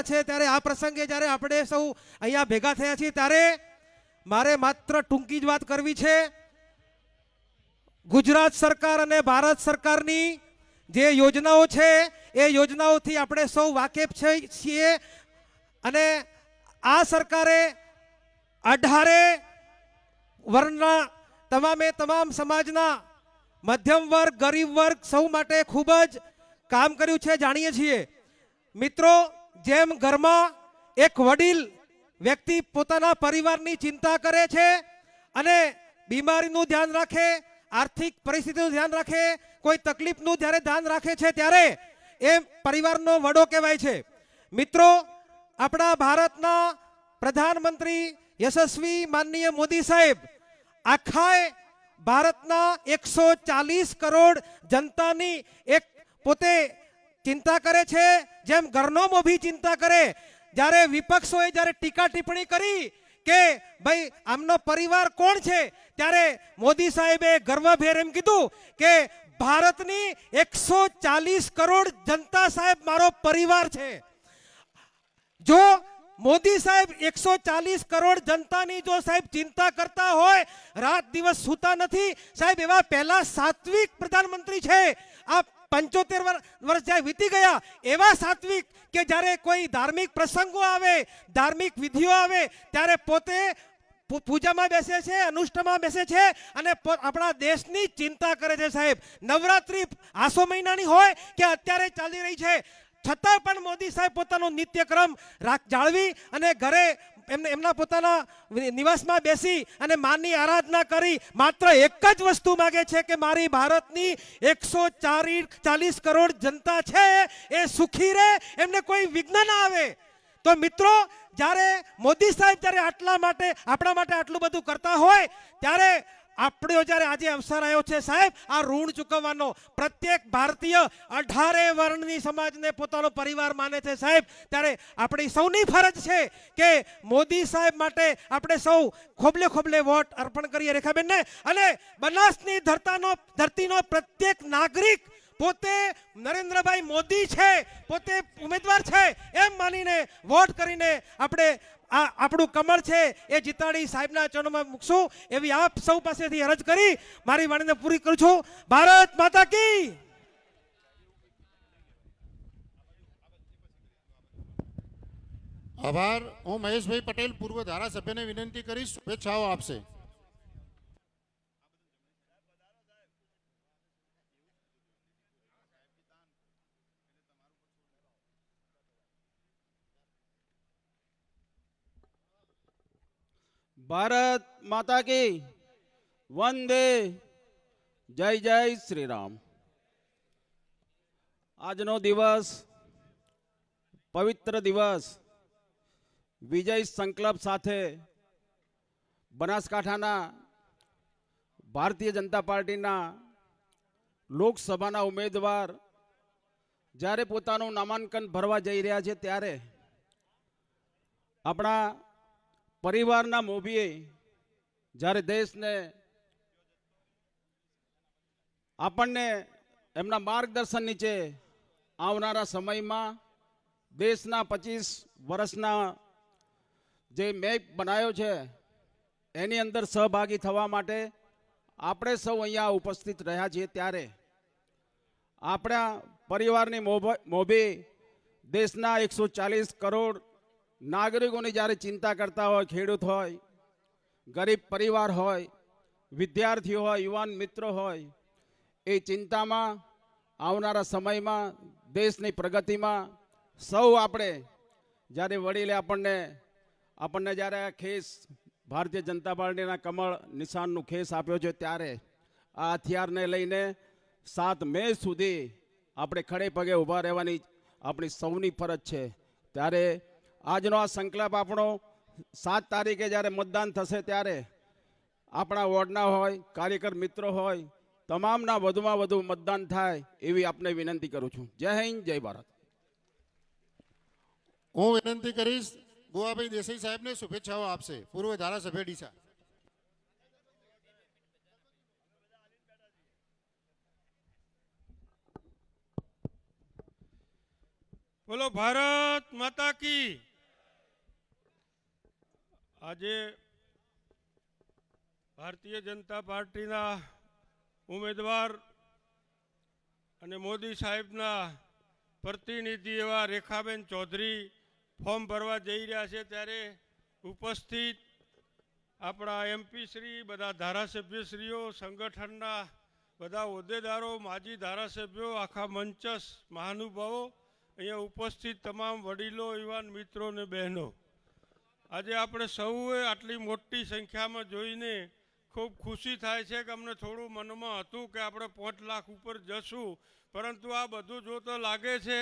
છે ત્યારે આ પ્રસંગે જ્યારે આપણે સૌ અહીંયા ભેગા થયા છીએ ત્યારે મારે માત્ર ટૂંકી જ વાત કરવી છે। ગુજરાત સરકાર અને ભારત સરકારની જે યોજનાઓ છે એ યોજનાઓથી આપણે સૌ વાકેફ છીએ અને આ સરકારે 18 વર્ણના તમામે તમામ સમાજના મધ્યમ વર્ગ ગરીબ વર્ગ સૌ માટે ખૂબ જ કામ કર્યું છે જાણીએ છીએ। મિત્રો જેમ ઘરમાં એક વડીલ વ્યક્તિ પોતાના પરિવારની ચિંતા કરે છે અને બીમારીનું ધ્યાન રાખે આર્થિક પરિસ્થિતિનું ધ્યાન રાખે કોઈ તકલીફનું જ્યારે ધ્યાન રાખે છે ત્યારે એ પરિવારનો વડો કહેવાય છે। મિત્રો આપણા ભારતના પ્રધાનમંત્રી યશસ્વી માનનીય મોદી સાહેબ આખા ભારતના 140 કરોડ જનતાની એક પોતે ચિંતા કરે છે જેમ ઘરનો મોભી ચિંતા કરે। જ્યારે વિપક્ષોએ જ્યારે ટીકા ટિપ્પણી કરી કે ભાઈ આમનો પરિવાર કોણ છે ત્યારે મોદી સાહેબે ગર્વભેર એમ કીધું કે ભારતની 140 કરોડ જનતા સાહેબ મારો પરિવાર છે। જો મોદી સાહેબ 140 કરોડ જનતાની જો સાહેબ ચિંતા કરતા હોય રાત દિવસ સૂતા નથી સાહેબ એવા પહેલા સાત્વિક પ્રધાનમંત્રી છે। આ 75 વર્ષ જાય વીતી ગયા એવા સાત્વિક કે જ્યારે કોઈ ધાર્મિક પ્રસંગો આવે ધાર્મિક વિધિઓ આવે ત્યારે પોતે પૂજામાં બેસે છે અનુષ્ઠાનમાં બેસે છે અને આપણા દેશની ચિંતા કરે છે સાહેબ। નવરાત્રી આસો મહિનાની હોય કે અત્યારે ચાલી રહી છે છતાં પણ મોદી સાહેબ પોતાનો નિત્યક્રમ જાળવી અને ઘરે એમના પોતાના નિવાસમાં બેસી અને માની આરાધના કરી માત્ર એક જ વસ્તુ માંગે છે કે મારી ભારતની 140 કરોડ જનતા છે એ સુખી રહે એમને કોઈ વિઘ્ન ના આવે। તો મિત્રો જ્યારે મોદી સાહેબ જ્યારે આપણા માટે આટલું બધું કરતા હોય ત્યારે આપણો જ્યારે આજે અવસર આવ્યો છે સાહેબ આ ઋણ ચૂકવવાનો પ્રત્યેક ભારતીય 18 વર્ણની સમાજને પોતાનો પરિવાર માને છે સાહેબ ત્યારે આપણી સૌની ફરજ છે કે મોદી સાહેબ માટે આપણે સૌ ખોબલે ખોબલે વોટ અર્પણ કરીએ રેખાબેનને અને બનાસની ધરતીનો પ્રત્યેક નાગરિક પોતે નરેન્દ્રભાઈ મોદી છે પોતે ઉમેદવાર છે એમ માનીને વોટ કરીને આપણે આપણું કમળ છે એ જીતાડી સાહેબના ચરણોમાં મૂકશું એવી આપ સૌ પાસેથી અરજ કરી મારી વાણીને પૂરી કરું છું। ભારત માતા કી। આભાર। હું મહેશભાઈ પટેલ પૂર્વ ધારાસભ્યને વિનંતી કરીશ શુભેચ્છાઓ આપશે। भारत माता की वंदे जय जय श्री राम। આજનો દિવસ પવિત્ર દિવસ વિજય સંકલ્પ સાથે બનાસકાંઠાના ભારતીય જનતા પાર્ટીના લોકસભાના ઉમેદવાર જ્યારે પોતાનું નામાંકન ભરવા જઈ રહ્યા છે ત્યારે આપણા પરિવારના મોભીએ જ્યારે દેશને આપણને એમના માર્ગદર્શન નીચે આવનારા સમયમાં દેશના 25 વર્ષના જે મેપ બનાવ્યો છે એની અંદર સહભાગી થવા માટે આપણે સૌ અહીંયા ઉપસ્થિત રહ્યા છીએ ત્યારે આપણા પરિવારની મોભી દેશના 140 કરોડ નાગરિકોની જ્યારે ચિંતા કરતા હોય ખેડૂત હોય ગરીબ પરિવાર હોય વિદ્યાર્થીઓ હોય યુવાન મિત્રો હોય એ ચિંતામાં આવનારા સમયમાં દેશની પ્રગતિમાં સૌ આપણે જ્યારે વડીલે આપણને જ્યારે આ ખેસ ભારતીય જનતા પાર્ટીના કમળ નિશાનનું ખેસ આપ્યો છે ત્યારે આ હથિયારને લઈને 7 મે સુધી આપણે ખડે પગે ઊભા રહેવાની આપણી સૌની ફરજ છે। ત્યારે આજનો આ સંકલ્પ આપણો 7 તારીખે જ્યારે મતદાન થશે ત્યારે આપણા વોર્ડના હોય કાર્યકર મિત્રો હોય તમામના વધુમાં વધુ મતદાન થાય એવી આપને વિનંતી કરું છું। જય હિન્દ જય ભારત। હું વિનંતી કરીશ ગોવાભાઈ દેસાઈ સાહેબને શુભેચ્છાઓ આપશે પૂર્વ ધારાસભ્ય ડીસા। બોલો ભારત માતા કી। આજે ભારતીય જનતા પાર્ટીના ઉમેદવાર અને મોદી સાહેબના પ્રતિનિધિ એવા રેખાબેન ચૌધરી ફોર્મ ભરવા જઈ રહ્યા છે, ત્યારે ઉપસ્થિત આપણા એમપી શ્રી, બધા ધારાસભ્યશ્રીઓ, સંગઠનના બધા હોદ્દેદારો, માજી ધારાસભ્યો, આખા મંચસ મહાનુભાવો, અહીંયા ઉપસ્થિત તમામ વડીલો, યુવાન મિત્રો અને બહેનો, આજે આપણે સૌએ આટલી મોટી સંખ્યામાં જોઈને ખૂબ ખુશી થાય છે કે અમને થોડું મનમાં હતું કે આપણે 5 લાખ ઉપર જશું, પરંતુ આ બધું જોતો લાગે છે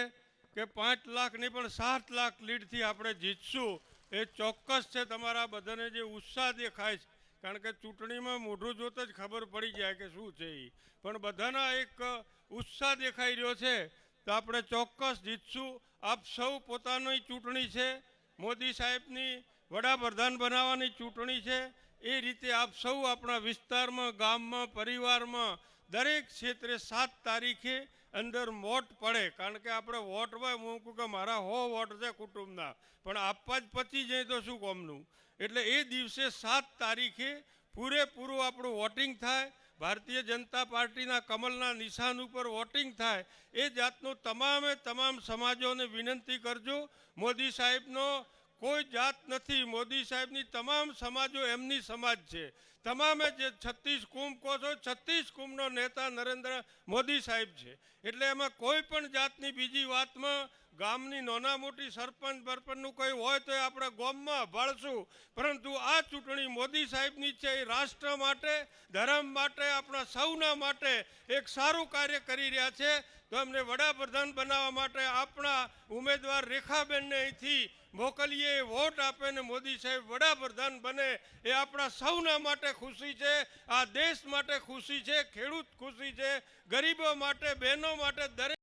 કે 5 લાખ નહીં પણ 7 લાખ લીડથી આપણે જીતશું એ ચોક્કસ છે। તમારા બધાને જે ઉત્સાહ દેખાય છે, કારણ કે ચૂંટણીમાં મોઢું જોતો જ ખબર પડી જાય કે શું છે એ, પણ બધાના એક ઉત્સાહ દેખાઈ રહ્યો છે, તો આપણે ચોક્કસ જીતશું। આપ સૌ પોતાની ચૂંટણી છે, મોદી સાહેબની વડાપ્રધાન બનાવવાની ચૂંટણી છે, એ રીતે આપ સૌ આપણા વિસ્તારમાં, ગામમાં, પરિવારમાં દરેક ક્ષેત્રે 7 તારીખે અંદર વોટ પડે, કારણ કે આપણે વોટ હોય, હું કહું કે મારા 100 વોટ છે કુટુંબના, પણ આપવા જ પચી જાય તો શું કોમનું, એટલે એ દિવસે 7 તારીખે પૂરેપૂરું આપણું વોટિંગ થાય, ભારતીય જનતા પાર્ટીના કમલના નિશાન ઉપર વોટિંગ થાય, એ જાતનું તમામ સમાજોને વિનંતી કરજો। મોદી સાહેબનો કોઈ જાત નથી, મોદી સાહેબની તમામ સમાજો એમની સમાજ છે, તમામે જે 36 કુંભ કહો છો, 36 કુંભનો નેતા નરેન્દ્ર મોદી સાહેબ છે, એટલે એમાં કોઈ પણ જાતની બીજી વાતમાં ગામની નાના મોટી સરપંચ બરપંચનું કંઈ હોય તો એ આપણે ગામમાં ભાળશું, પરંતુ આ ચૂંટણી મોદી સાહેબની છે, એ રાષ્ટ્ર માટે, ધર્મ માટે, આપણા સૌના માટે એક સારું કાર્ય કરી રહ્યા છે, તો અમને વડાપ્રધાન બનાવવા માટે આપણા ઉમેદવાર રેખાબેનને અહીંથી મોકલીએ, વોટ આપે ને મોદી સાહેબ વડાપ્રધાન બને, એ આપણા સૌના માટે ખુશી છે, આ દેશ માટે ખુશી છે, ખેડૂત ખુશી છે, ગરીબો માટે, બહેનો માટે, દરેક